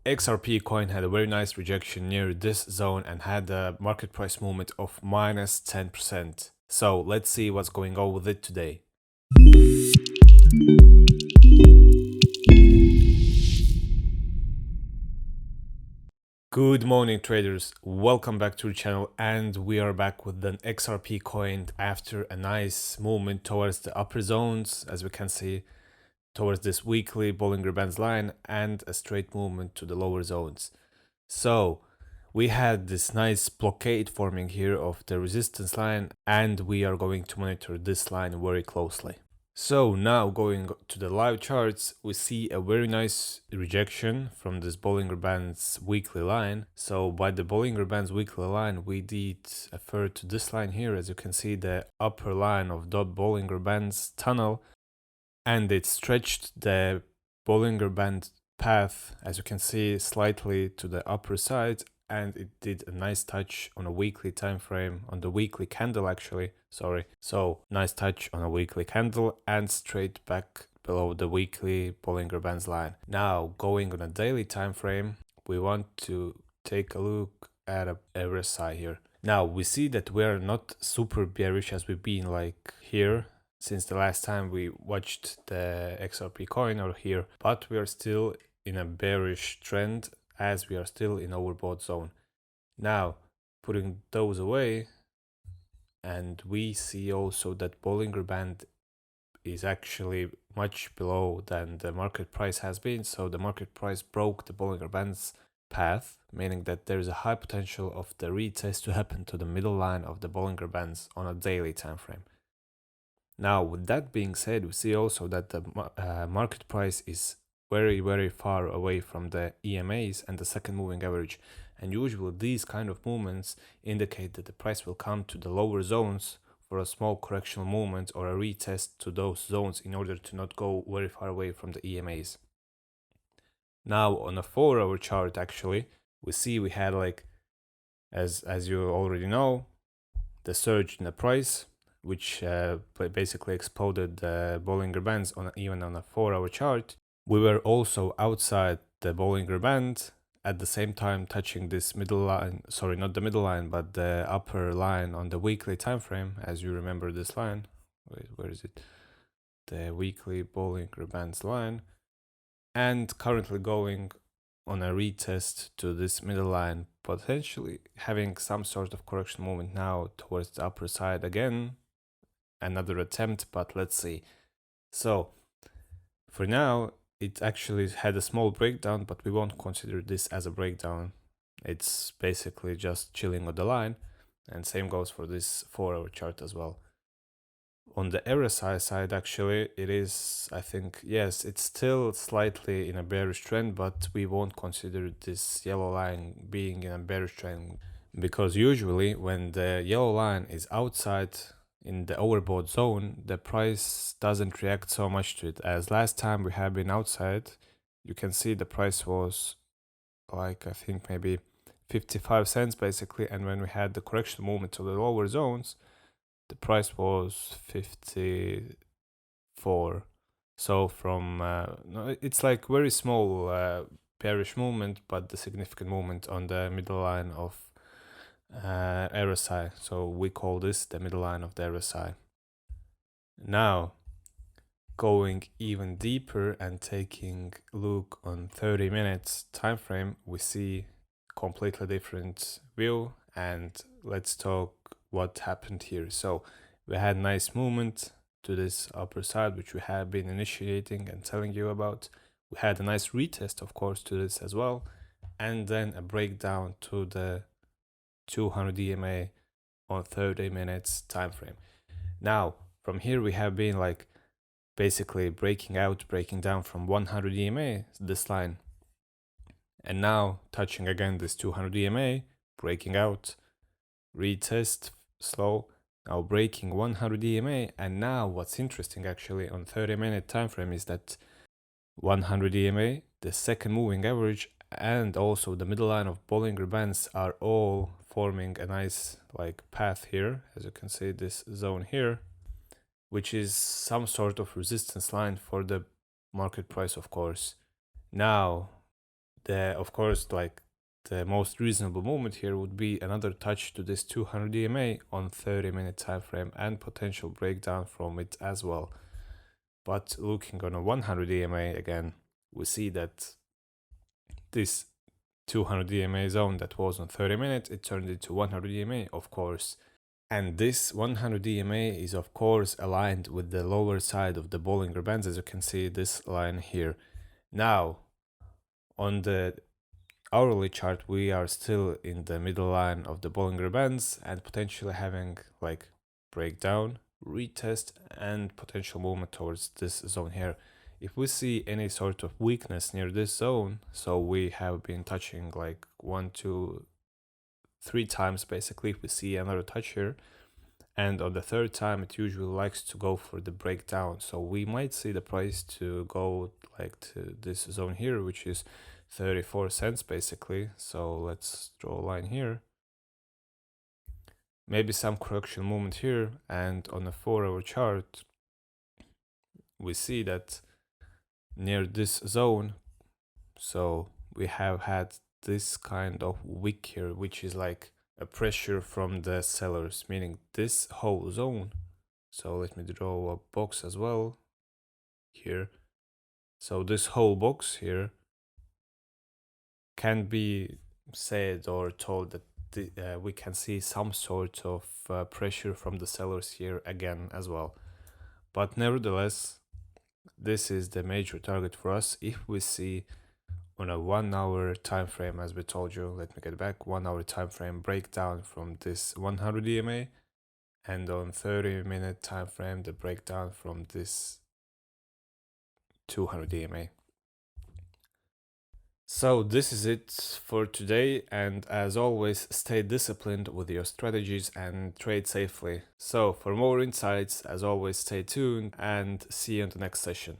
XRP coin had a very nice rejection near this zone and had a market price movement of minus 10%. So let's see what's going on with it today. Good morning traders, welcome back to the channel, and we are back with an XRP coin after a nice movement towards the upper zones, as we can see, towards this weekly Bollinger Bands line, and a straight movement to the lower zones. So we had this nice blockade forming here of the resistance line, and we are going to monitor this line very closely. So now going to the live charts, we see a very nice rejection from this Bollinger Bands weekly line. So by the Bollinger Bands weekly line, we did refer to this line here, as you can see, the upper line of the Bollinger Bands tunnel, and it stretched the Bollinger Band path, as you can see, slightly to the upper side, and it did a nice touch on a weekly time frame, on the weekly candle actually, so nice touch on a weekly candle and straight back below the weekly Bollinger Bands line. Now going on a daily time frame, we want to take a look at a RSI here. Now we see that we are not super bearish as we've been like here since the last time we watched the XRP coin or here, but we are still in a bearish trend as we are still in overbought zone. Now putting those away, and we see also that Bollinger Band is actually much below than the market price has been, so the market price broke the Bollinger Band's path, meaning that there is a high potential of the retest to happen to the middle line of the Bollinger Bands on a daily time frame. Now with that being said, we see also that the market price is very far away from the EMAs and the second moving average, and usually these kind of movements indicate that the price will come to the lower zones for a small correctional movement or a retest to those zones in order to not go very far away from the EMAs. Now on a 4-hour chart, actually we see we had, like, as you already know, the surge in the price, which basically exploded the Bollinger Bands even on a 4-hour chart. We were also outside the Bollinger Band, at the same time touching this middle line, sorry, not the middle line, but the upper line on the weekly time frame, as you remember this line. Wait, where is it? The weekly Bollinger Bands line, and currently going on a retest to this middle line, potentially having some sort of correction movement now towards the upper side again. Another attempt, but let's see. So for now it actually had a small breakdown, but we won't consider this as a breakdown. It's basically just chilling on the line, and same goes for this 4-hour chart as well. On the RSI side, actually, it is, I think, yes, it's still slightly in a bearish trend, but we won't consider this yellow line being in a bearish trend, because usually when the yellow line is outside in the overbought zone, the price doesn't react so much to it. As last time we have been outside, you can see the price was like, I think maybe 55 cents basically, and when we had the correction movement to the lower zones, the price was 54. So from it's like very small bearish movement, but the significant movement on the middle line of RSI. So we call this the middle line of the RSI. Now going even deeper and taking a look on 30 minutes time frame, we see completely different view, and let's talk what happened here. So we had nice movement to this upper side, which we have been initiating and telling you about. We had a nice retest, of course, to this as well, and then a breakdown to the 200 EMA on 30 minutes time frame. Now from here we have been like basically breaking down from 100 EMA, this line, and now touching again this 200 EMA, breaking out, retest, slow, now breaking 100 EMA. And now what's interesting actually on 30-minute time frame is that 100 EMA, the second moving average, and also the middle line of Bollinger Bands are all forming a nice like path here, as you can see, this zone here, which is some sort of resistance line for the market price, of course. Now of course, like the most reasonable moment here would be another touch to this 200 EMA on 30-minute time frame and potential breakdown from it as well. But looking on a 100 EMA again, we see that this 200 EMA zone that was on 30 minutes, it turned into 100 EMA, of course. And this 100 EMA is of course aligned with the lower side of the Bollinger Bands, as you can see this line here. Now, on the hourly chart, we are still in the middle line of the Bollinger Bands and potentially having like breakdown, retest, and potential movement towards this zone here. If we see any sort of weakness near this zone, so we have been touching like 1, 2, 3 times basically, if we see another touch here, and on the third time it usually likes to go for the breakdown, so we might see the price to go like to this zone here, which is 34 cents basically. So let's draw a line here, maybe some correction movement here, and on a 4-hour chart we see that near this zone, so we have had this kind of wick here, which is like a pressure from the sellers, meaning this whole zone. So let me draw a box as well here. So this whole box here can be said or told that we can see some sort of pressure from the sellers here again as well. But nevertheless, this is the major target for us. If we see on a 1-hour time frame, as we told you, let me get back, 1-hour time frame breakdown from this 100 EMA, and on 30-minute time frame the breakdown from this 200 EMA. So this is it for today, and as always, stay disciplined with your strategies and trade safely. So for more insights, as always, stay tuned and see you in the next session.